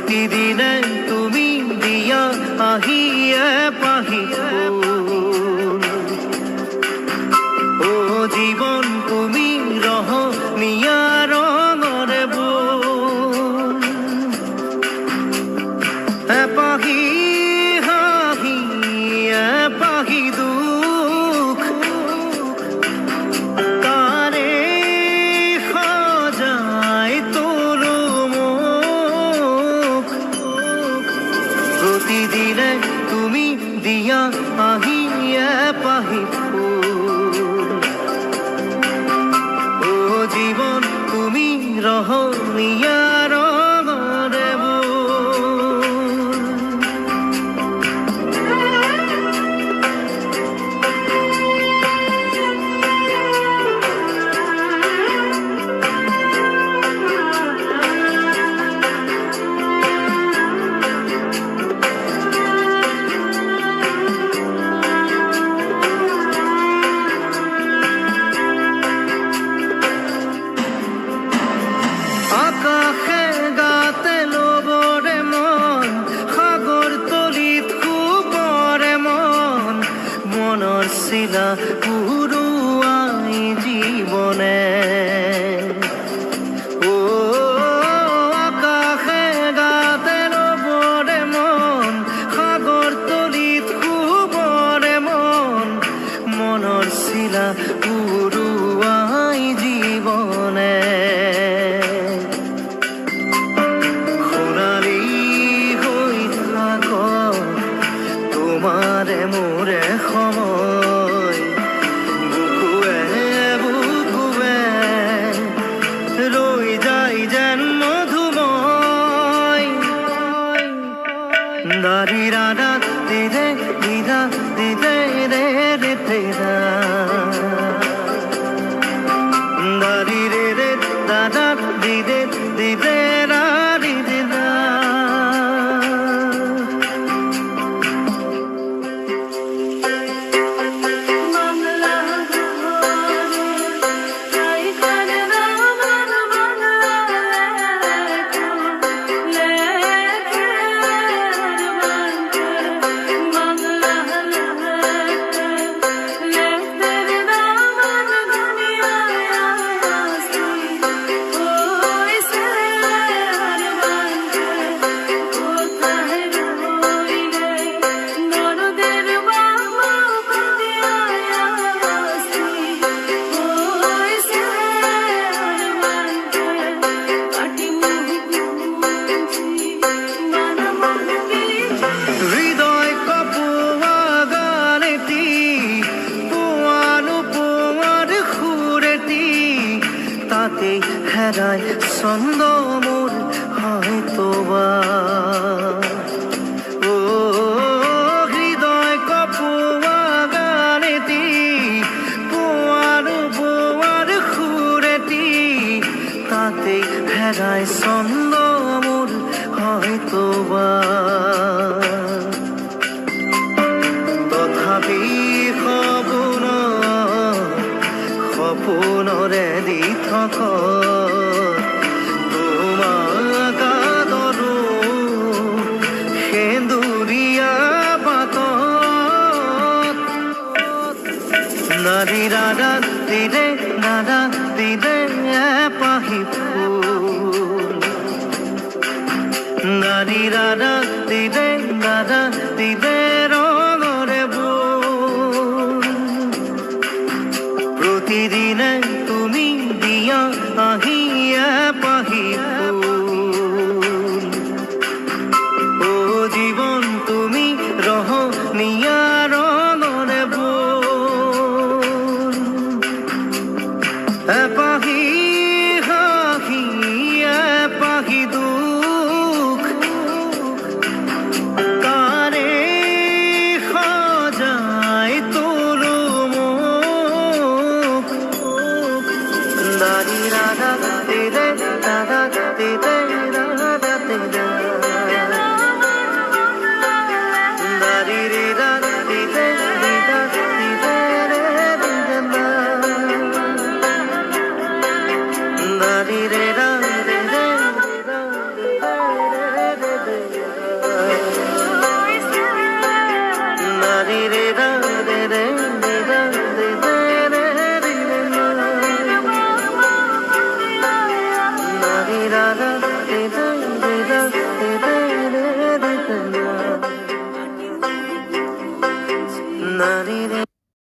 প্রতিদিনে তুমি দিয়া আহিয়ে পাহি ও জীবন তুমি রহ নিয়া রঙরে পাহি হাহি পাহি দুঃখ তারে সাজায় তোর মুখ প্রতিদিনে তুমি দিয়া আহিয়ে পাহি ও জীবন তুমি রহ নিয়া রঙরে আকাশে গাতে লবরে মন সাগর তলিত খুবরে মন মনৰ চিলা পুৰুৱাই জীৱনে ও আকাশে গাতে লবৰে মন সাগৰ তলিত খুবৰে মন মনৰ চিলা পুৰুৱাই জীৱনে তোমাৰে মোৰে সময় বুকুৱে রই যাই যেন মধুময় দারি রাধা দিদে দিদা দিদে রে রে তেরা দারি রে রে দাদা দিদে দিদে রা দিদে দা হেরায় ছন্দ মোর হয়তোবা ও হৃদয় কপোয়া গানেতি পোয়ার সুরেতি তাতে হেরায় ছন্দ মোর হয়তোবা তথাপি সপোনরে দি থাক তোমাক আদৰো সেন্দুৰীয়া বাটত নাৰী ৰাধা দিদে দাদা দিদে পাহি ফুল নাৰী ৰাধা দিদে দাদা দিদে ৰঙৰে বুল প্রতিদিনে তুমি দিয়া আহিয়ে পাহি ফুল ও জীবন তুমি রহ নিয়া রঙরে বুল পাহি হাহি পাহি দুঃখ তারে রে রে